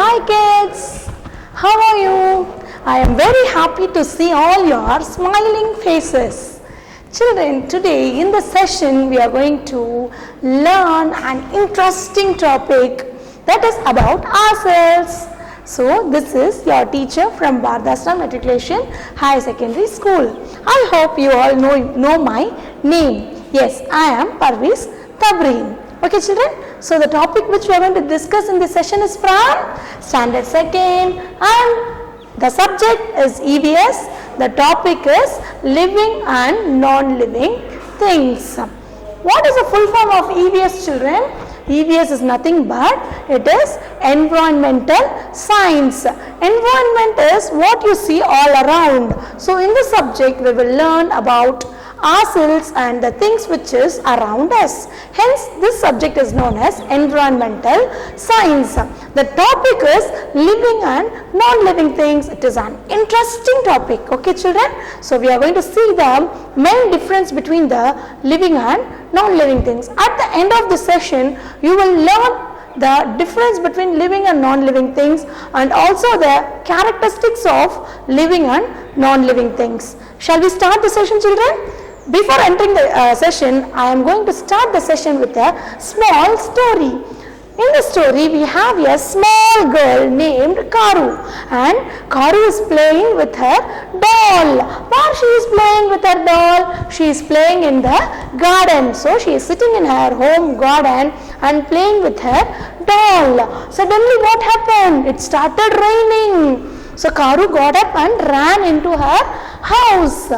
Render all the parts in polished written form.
Hi kids, how are you? I am very happy to see all your smiling faces. Children, today in the session we are going to learn an interesting topic that is about ourselves. So this is your teacher from Bardhasram Matriculation Higher Secondary School. I hope you all know my name. Yes, I am Parviz Tabreen. Okay children, so the topic which we are going to discuss in this session is from Standard 2nd and the subject is EVS. The topic is living and non-living things. What is the full form of EVS children? EVS is nothing but it is environmental science. Environment is what you see all around. So in this subject we will learn about ourselves and the things which is around us. Hence this subject is known as environmental science. The topic is living and non-living things. It is an interesting topic. Okay children, so we are going to see the main difference between the living and non-living things. At the end of the session you will learn the difference between living and non-living things and also the characteristics of living and non-living things. Shall we start the session children? Before entering the session, I am going to start the session with a small story. In the story, we have a small girl named Karu, and Karu is playing with her doll. While she is playing with her doll, she is playing in the garden. So she is sitting in her home garden and playing with her doll. Suddenly what happened? It started raining. So Karu got up and ran into her house.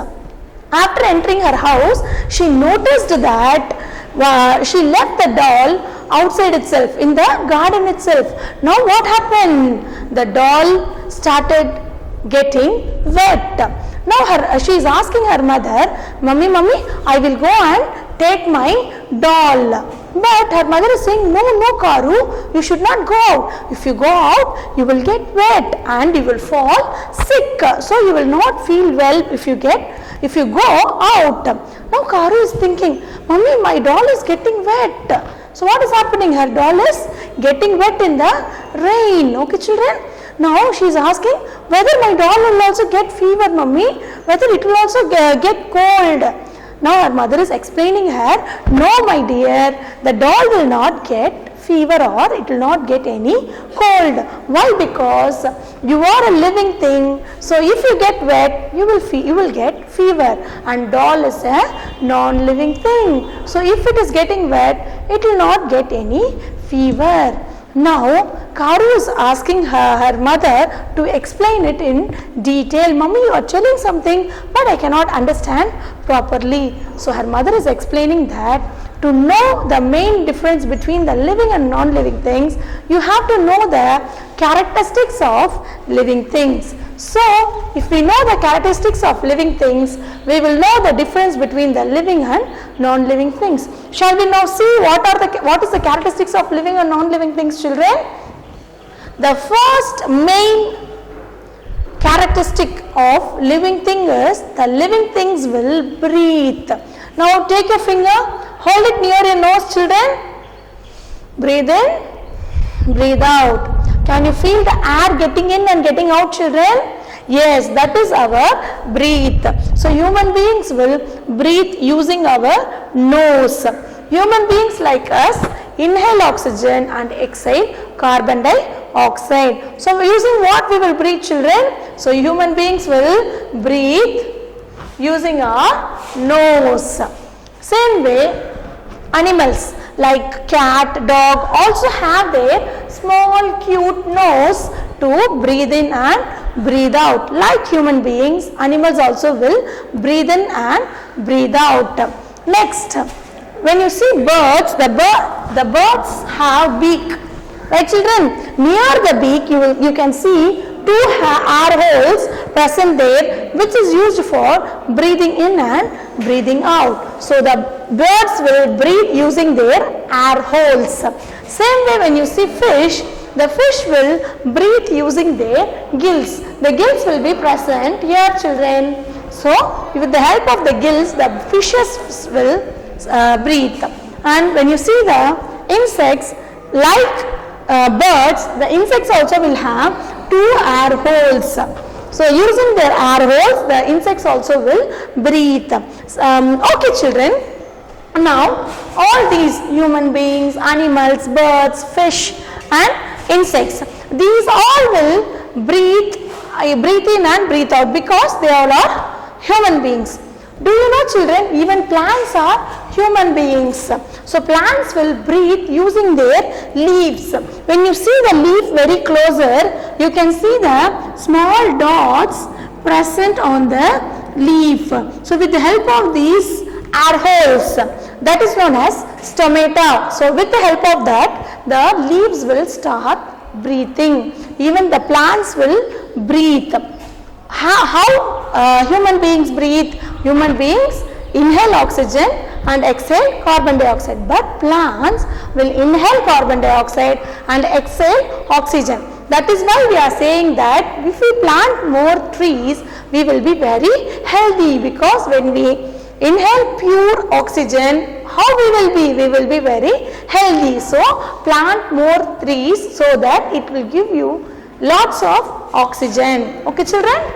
After entering her house, she noticed that she left the doll outside itself, in the garden itself. Now what happened? The doll started getting wet. Now she is asking her mother, Mummy, I will go and take my doll. But her mother is saying, no Karu, you should not go out. If you go out, you will get wet and you will fall sick. So you will not feel well if you go out. Now Karu is thinking, Mummy, my doll is getting wet. So what is happening? Her doll is getting wet in the rain. Okay children? Now she is asking whether my doll will also get fever, Mummy, whether it will also get cold. Now her mother is explaining her, no my dear, the doll will not get fever or it will not get any cold. Why? Because you are a living thing. So if you get wet, you will get fever, and doll is a non-living thing. So if it is getting wet, it will not get any fever. Now Karu is asking her mother to explain it in detail. Mummy, you are telling something but I cannot understand properly. So her mother is explaining that to know the main difference between the living and non-living things, you have to know the characteristics of living things. So if we know the characteristics of living things, we will know the difference between the living and non-living things. Shall we now see what is the characteristics of living and non-living things, children? The first main characteristic of living thing is the living things will breathe. Now take your finger, hold it near your nose children. Breathe in, breathe out. Can you feel the air getting in and getting out children? Yes, that is our breathe. So human beings will breathe using our nose. Human beings like us inhale oxygen and exhale carbon dioxide. So using what we will breathe children? So human beings will breathe using our nose. Same way animals like cat, dog also have their small cute nose to breathe in and breathe out. Like human beings, animals also will breathe in and breathe out. Next, when you see birds, the birds have beak. Right children? Near the beak you can see two air holes present there, which is used for breathing in and breathing out. So the birds will breathe using their air holes. Same way when you see fish, the fish will breathe using their gills. The gills will be present here children. So with the help of the gills, the fishes will breathe. And when you see the insects, like birds, the insects also will have 2 air holes. So using their air holes, the insects also will breathe. Okay children, now all these human beings, animals, birds, fish and insects, these all will breathe in and breathe out because they all are human beings. Do you know children, even plants are human beings. So plants will breathe using their leaves. When you see the leaf very closer, you can see the small dots present on the leaf. So with the help of these air holes, that is known as stomata. So with the help of that, the leaves will start breathing. Even the plants will breathe. How human beings breathe? Human beings inhale oxygen and exhale carbon dioxide, but plants will inhale carbon dioxide and exhale oxygen. That is why we are saying that if we plant more trees, we will be very healthy, because when we inhale pure oxygen, how we will be? We will be very healthy. So plant more trees so that it will give you lots of oxygen. Okay children?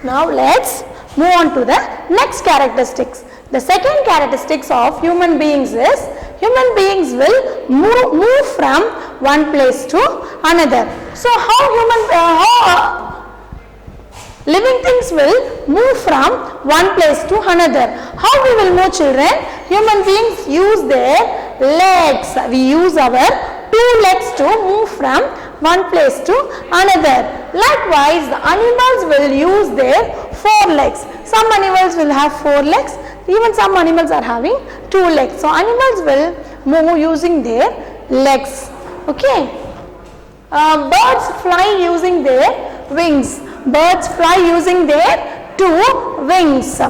Now let's move on to the next characteristics. The second characteristics of human beings is, human beings will move from one place to another. So how living things will move from one place to another? How we will move children? Human beings use their legs. We use our 2 legs to move from one place to another. Likewise, the animals will use their 4 legs. Some animals will have 4 legs, even some animals are having 2 legs. So animals will move using their legs. Okay. Birds fly using their wings. Birds fly using their 2 wings.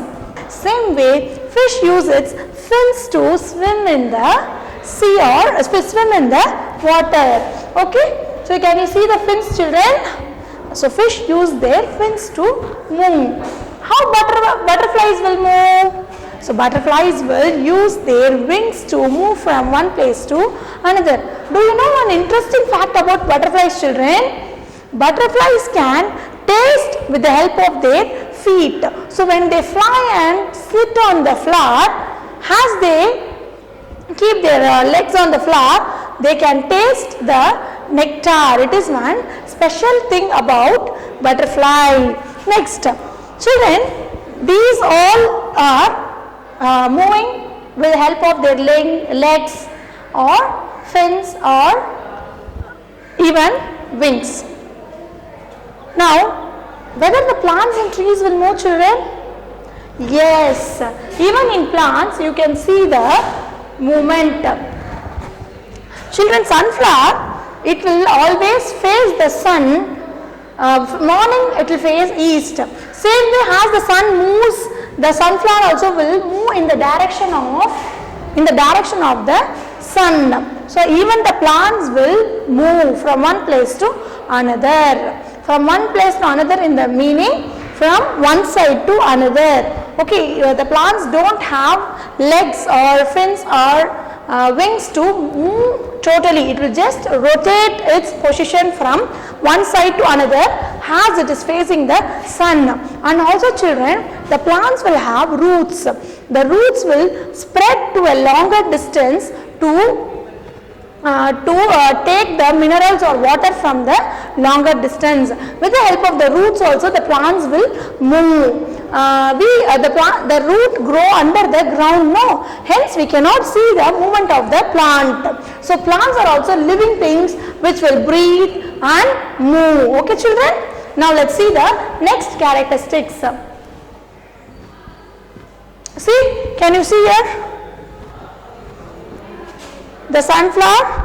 Same way, fish uses its fins to swim in the sea or swim in the water. Okay. So can you see the fins children? So fish use their fins to move. How butterflies will move? So butterflies will use their wings to move from one place to another. Do you know one interesting fact about butterflies children? Butterflies can taste with the help of their feet. So when they fly and sit on the flower, as they keep their legs on the flower, they can taste the nectar. It is one special thing about butterfly. Next, children, these all are moving with the help of their legs or fins or even wings. Now, whether the plants and trees will move children? Yes, even in plants you can see the movement. Children, sunflower, it will always face the sun. Morning it will face east. Same way as the sun moves, the sunflower also will move in the direction of the sun. So even the plants will move from one place to another. From one place to another in the meaning from one side to another. Okay, the plants don't have legs or fins or wings to move totally. It will just rotate its position from one side to another as it is facing the sun. And also children, the plants will have roots. The roots will spread to a longer distance to take the minerals or water from the longer distance. With the help of the roots also the plants will move. The root grow under the ground, no, hence we cannot see the movement of the plant. So plants are also living things which will breathe and move. Okay children, now let's see the next characteristics. See, can you see here the sunflower?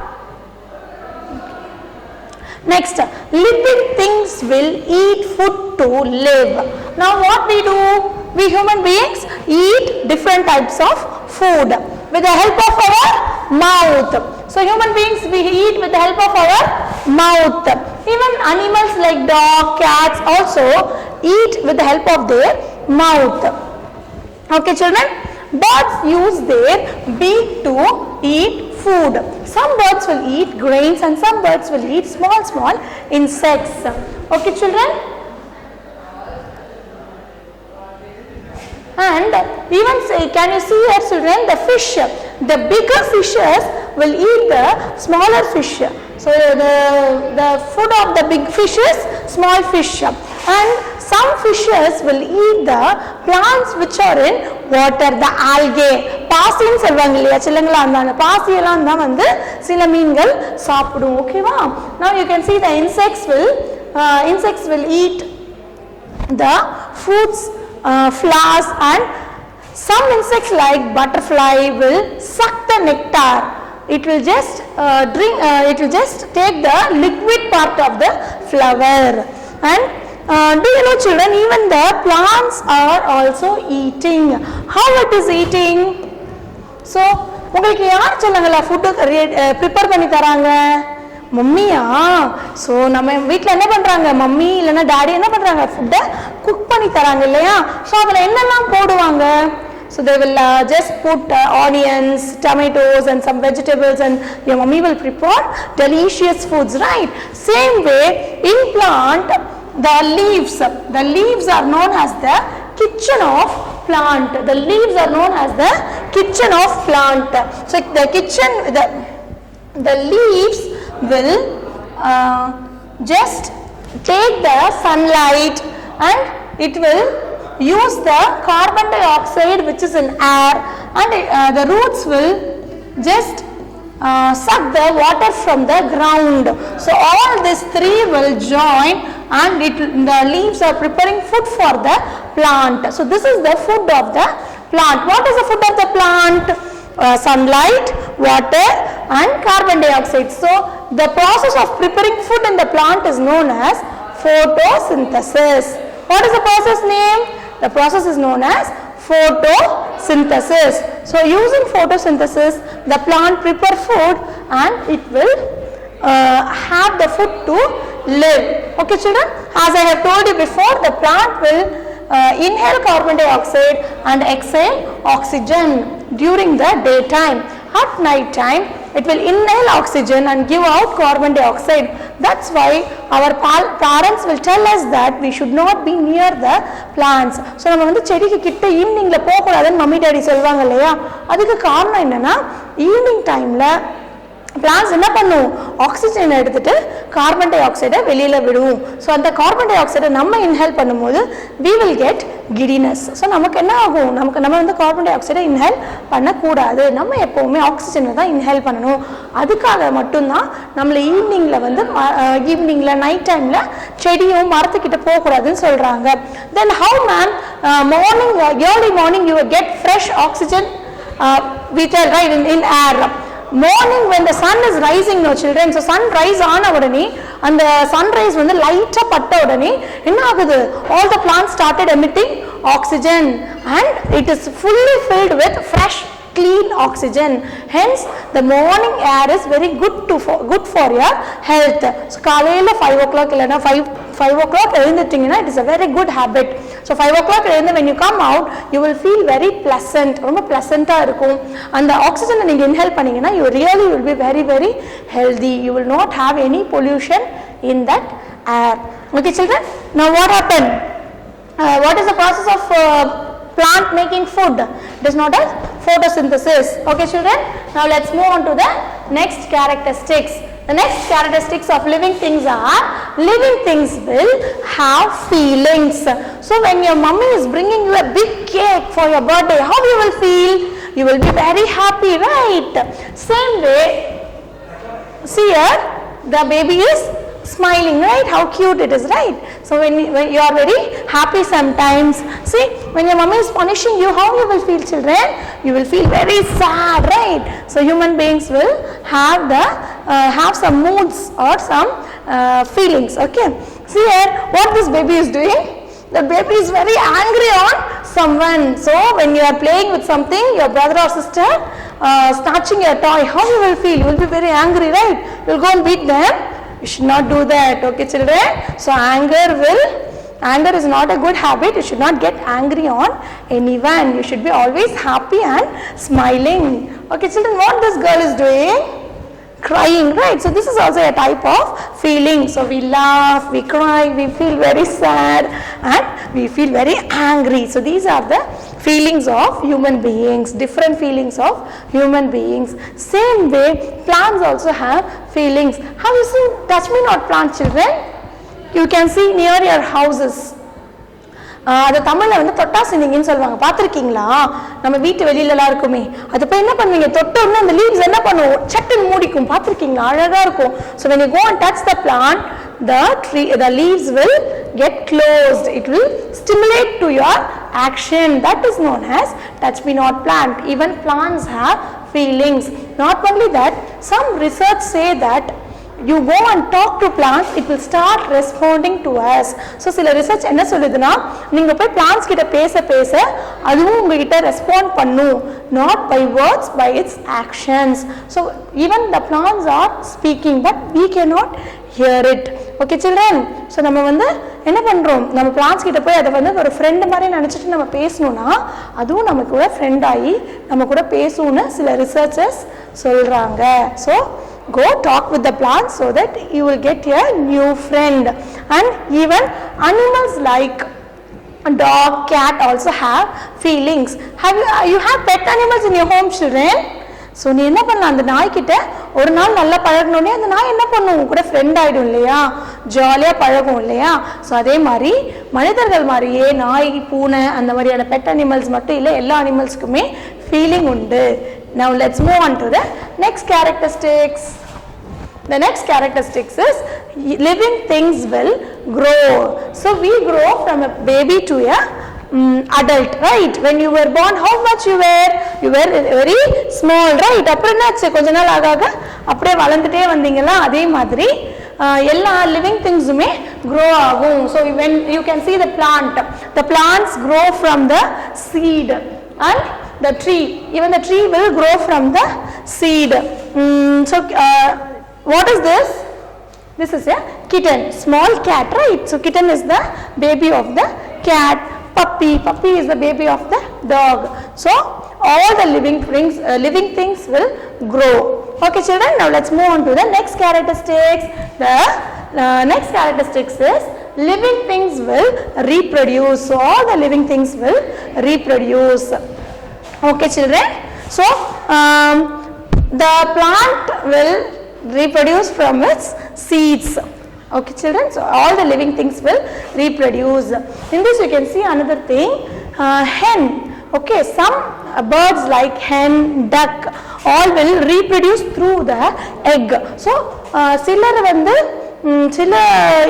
Next, living things will eat food to live. Now what we do? We human beings eat different types of food with the help of our mouth. So human beings, we eat with the help of our mouth. Even animals like dog, cats also eat with the help of their mouth. Okay children, birds use their beak to eat food. Some birds will eat grains and some birds will eat small insects. Okay children? And even can you see here children, the fish, the bigger fishes will eat the smaller fish. So the food of the big fish is small fish, and some fishes will eat the plants which are in water, the algae. பாசின்னு சொல்வாங்க இல்லையா சில்லங்களா, அந்த பாசியெல்லாம் தான் வந்து சில மீன்கள் சாப்பிடும். ஓகேவா? Now you can see the insects will eat the fruits, flowers, and some insects like butterfly will suck the nectar. It will just it will just take the liquid part of the flower. And do you know children, even the plants are also eating. How it is eating? So உங்களுக்கு யார் சொல்லுங்களா food prepare பண்ணி தராங்க? மம்மியா? So நம்ம வீட்டில் என்ன பண்ணுறாங்க, mummy இல்லைன்னா டாடி என்ன பண்ணுறாங்க, ஃபுட்டை குக் பண்ணி தராங்க இல்லையா? ஸோ அதில் என்னெல்லாம் போடுவாங்க? So they will just put onions, tomatoes and some vegetables, and your mommy will prepare delicious foods, right? Same way in plant, the leaves are known as the kitchen of plant. The leaves are known as the kitchen of plant. So the leaves will just take the sunlight and it will use the carbon dioxide which is in air, and the roots will just suck the water from the ground. So all these three will join and the leaves are preparing food for the plant. So this is the food of the plant. What is the food of the plant? Sunlight, water and carbon dioxide. So the process of preparing food in the plant is known as photosynthesis. What is the process name? The process is known as photosynthesis. So using photosynthesis, the plant prepare food and it will have the food to live. Okay children? As I have told you before, the plant will inhale carbon dioxide and exhale oxygen during the daytime. At night time, it will inhale oxygen and give out carbon dioxide. That's why our parents will tell us that we should not be near the plants. So நம்ம வந்து செடிக்கு கிட்ட ஈவினிங்ல போக கூடாதுன்னு mummy daddy சொல்வாங்க இல்லையா? அதுக்கு காரணம் என்னன்னா, ஈவினிங் டைம்ல பிளான்ஸ் என்ன பண்ணும், ஆக்சிஜன் எடுத்துட்டு கார்பன் டை ஆக்சைடை வெளியில விடும். ஸோ அந்த கார்பன் டை ஆக்சைடை நம்ம இன்ஹேல் பண்ணும்போது we will get giddiness. So நமக்கு என்ன ஆகும், நம்ம வந்து கார்பன் டை ஆக்சைடை இன்ஹேல் பண்ணக்கூடாது, நம்ம எப்போவுமே ஆக்சிஜனை தான் இன்ஹேல் பண்ணணும். அதுக்காக மட்டும்தான் நம்மளை ஈவினிங்ல நைட் டைம்ல செடியும் மரத்துக்கிட்ட போகக்கூடாதுன்னு சொல்றாங்க. Then how ma'am, morning early morning you will get fresh oxygen with right in air. Morning when the sun is rising, no children, so sun rise ஆன உடனே அந்த sunrise வந்து லைட்டா பட்ட உடனே என்ன ஆகுது, all the plants started emitting oxygen and it is fully filled with fresh clean oxygen. Hence the morning air is very good for your health. So காலையில 5 o'clock இல்லனா 5 o'clock எழுந்திட்டீங்கன்னா it is a very good habit. So 5 o'clock எழுந்து when you come out you will feel very pleasant, ரொம்ப pleasant-ஆ இருக்கும். அந்த ஆக்சிஜனை நீங்க inhale பண்ணீங்கன்னா you really will be very very healthy. You will not have any pollution in that air. Okay children, now what happened? What is the process of plant making food? It is known as photosynthesis. Okay children, now let's move on to the next characteristics. The next characteristics of living things are, living things will have feelings. So when your mummy is bringing you a big cake for your birthday, how you will feel? You will be very happy, right? Same way, see here, the baby is smiling, right? How cute it is, right? So when you are very happy sometimes, see, when your mummy is punishing you, how you will feel children? You will feel very sad, right? So human beings will have some moods or some feelings. Okay, see here what this baby is doing. The baby is very angry on someone. So when you are playing with something, your brother or sister snatching your toy, how you will feel? You will be very angry, right? You will go and beat them. You should not do that. Okay children, so anger is not a good habit. You should not get angry on anyone. You should be always happy and smiling. Okay children, what this girl is doing? Crying, right? So this is also a type of feeling. So we laugh, we cry, we feel very sad, and we feel very angry. So these are the feelings of human beings, different feelings of human beings. Same way, plants also have feelings. Have you seen touch me not plant children? You can see near your houses. அது தமிழ்ல வந்து தொட்டா சினிங்கன்னு சொல்லுவாங்க. பார்த்திருக்கீங்களா? நம்ம வீட்டு வெளியிலலாம் இருக்குமே. அது போய் என்ன பண்ணுவீங்க? தொட்ட உடனே அந்த லீவ்ஸ் என்ன பண்ணும்? சட்டுன்னு மூடிக்கும். பார்த்திருக்கீங்களா? அழகா இருக்கும். So when you go and touch the plant, the leaves will get closed. It will stimulate to your action. That is known as touch me not plant. Even plants have feelings. Not only that, some research say that you go and talk to plants, it will start responding to us. So சில research என்ன சொல்லுதுன்னா, நீங்க போய் plants கிட்ட பேச பேச அதுவும் உங்ககிட்ட ரெஸ்பாண்ட் பண்ணும். Not by words, by its actions. So even the plants are speaking, but we cannot hear it. Okay children, so நம்ம வந்து என்ன பண்றோம்? நம்ம plants கிட்ட போய் அதை வந்து ஒரு friend மாதிரி நினைச்சிட்டு நம்ம பேசணும்னா அதுவும் நம்ம கூட friend ஆகி நம்ம கூட பேசும்னு சில ரிசர்ச்சர்ஸ் சொல்றாங்க. So go talk with the plants so that you will get a new friend. And even animals like dog, cat also have feelings. You have pet animals in your home children? So நீ என்ன பண்ணலாம், அந்த நாய்கிட்ட ஒரு நாள் நல்லா பழகணும்னே அந்த நாய் என்ன பண்ணும், கூட ஃப்ரெண்ட் ஆகிடும் இல்லையா, ஜாலியாக பழகும் இல்லையா. ஸோ அதே மாதிரி மனிதர்கள் மாதிரியே நாய், பூனை அந்த மாதிரியான பெட் அனிமல்ஸ் மட்டும் இல்லை, எல்லா அனிமல்ஸ்க்குமே ஃபீலிங் உண்டு. Now let's move on to the next characteristics. The next characteristics is living things will grow. So we grow from a baby to a adult, right? When you were born, how much you were? You were very small, right? அப்புறம் என்னாச்சு, கொஞ்ச நாள் ஆக அப்படியே வளர்ந்துட்டே வந்தீங்களா, அதே மாதிரி எல்லா லிவிங் திங்ஸுமே grow ஆகும். So when you can see the plants grow from the seed, and the tree, even the tree will grow from the seed. So what is this? This is a kitten, small cat, right? So kitten is the baby of the cat. Puppy is the baby of the dog. So all the living things will grow. Okay children, now let's move on to the next characteristics. The next characteristics is living things will reproduce. So all the living things will reproduce. Okay children, so the plant will reproduce from its seeds. Okay children, so all the living things will reproduce. In this you can see another thing, hen. Okay, some birds like hen, duck, all will reproduce through the egg. So சிலர் வந்து சில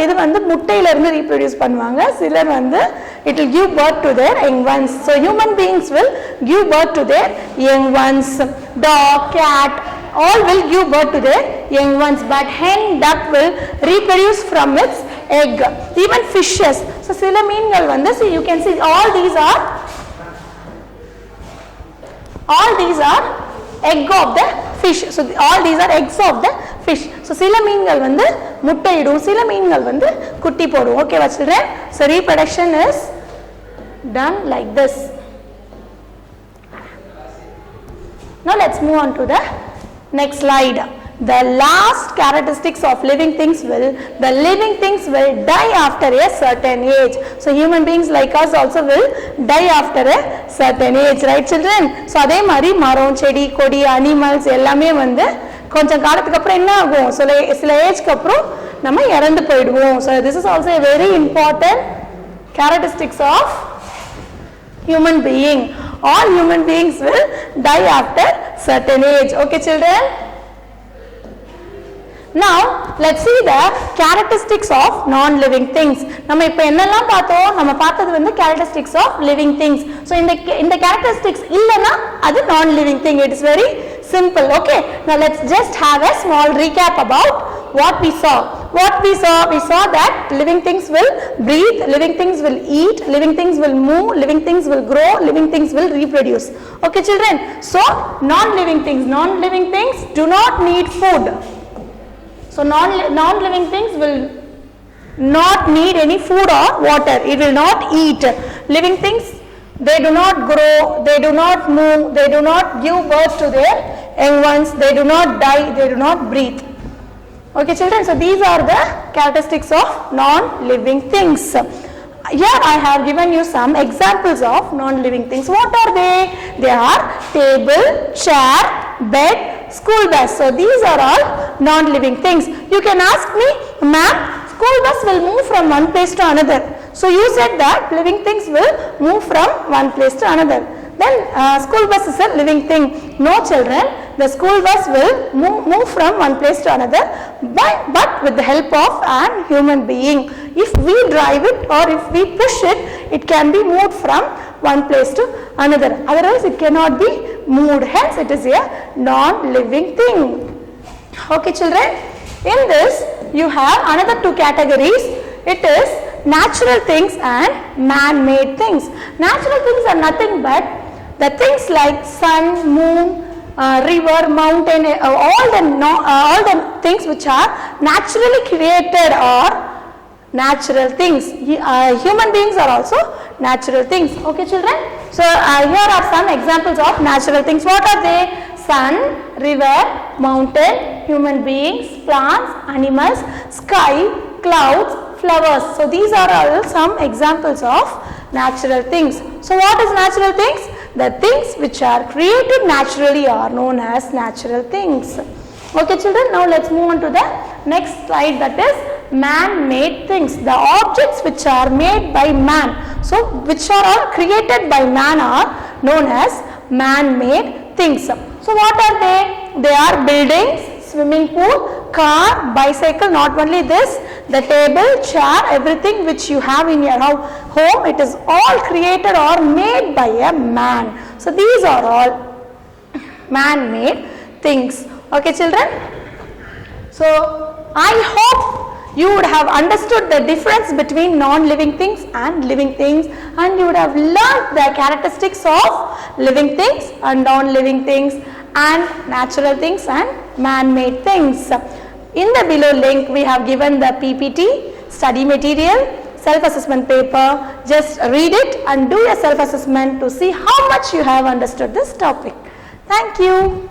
இது வந்து முட்டையில இருந்து reproduce பண்ணுவாங்க, சிலர் வந்து it will give birth to their young ones. So human beings will give birth to their young ones. Dog, cat, all will give birth to their young ones, but hen, duck will reproduce from its egg. Even fishes. So சில மீன்கள் வந்து, see you can see all these are egg of the fish. So all these are eggs of the fish. So சில மீன்கள் வந்து முட்டையிடும், சில மீன்கள் வந்து குட்டி போடும். Okay children, so reproduction is done like this. Now let's move on to the next slide. The last characteristics of living things will die after a certain age. So human beings like us also will die after a certain age, right children? So அதே மாதிரி மரம், செடி, கொடி, animals எல்லாமே வந்து கொஞ்சம் காலத்துக்கு அப்புறம் என்ன ஆகும், சில ஏஜ்க்கு அப்புறம் நம்ம இறந்து போயிடுவோம். So this is also a very important characteristics of human being. All human beings will die after certain age. Okay children? Now let's see the characteristics of non-living things. நம்ம இப்போ என்னெல்லாம் பார்த்தோம், நம்ம பார்த்தது வந்து characteristics of living things. So இந்த characteristics இல்லைன்னா அது non-living thing. It is very simple. Okay, now let's just have a small recap about what we saw. We saw that living things will breathe, living things will eat, living things will move, living things will grow, living things will reproduce. Okay children, so non-living things do not need food. So non-living things will not need any food or water. It will not eat. Living things, they do not grow, they do not move, they do not give birth to their young ones, they do not die, they do not breathe. Okay children, so these are the characteristics of non-living things. Here I have given you some examples of non-living things. What are they? They are table, chair, bed, school bus. So these are all non-living things. You can ask me, ma'am, school bus will move from one place to another. So you said that living things will move from one place to another. Then school bus is a living thing. No children, the school bus will move from one place to another but with the help of an human being. If we drive it or if we push it, it can be moved from one place to another. Otherwise it cannot be moved. Hence it is a non-living thing. Okay children, in this you have another two categories. It is natural things and man-made things. Natural things are nothing but the things like sun, moon, river, mountain, all the things which are naturally created or natural things. Human beings are also natural things. Okay children? So here are some examples of natural things. What are they? Sun, river, mountain, human beings, plants, animals, sky, clouds, flowers. So these are all some examples of natural things. So what is natural things? The things which are created naturally are known as natural things. Okay children, now let's move on to the next slide, that is man-made things. The objects which are made by man, so which are all created by man are known as man-made things. So what are they? They are buildings, swimming pool, car, bicycle. Not only this, the table, chair, everything which you have in your home, it is all created or made by a man. So these are all man-made things. Okay children? So I hope you would have understood the difference between non-living things and living things, and you would have learned the characteristics of living things and non-living things and natural things and man-made things. In the below link we have given the PPT, study material, self-assessment paper. Just read it and do a self-assessment to see how much you have understood this topic. Thank you.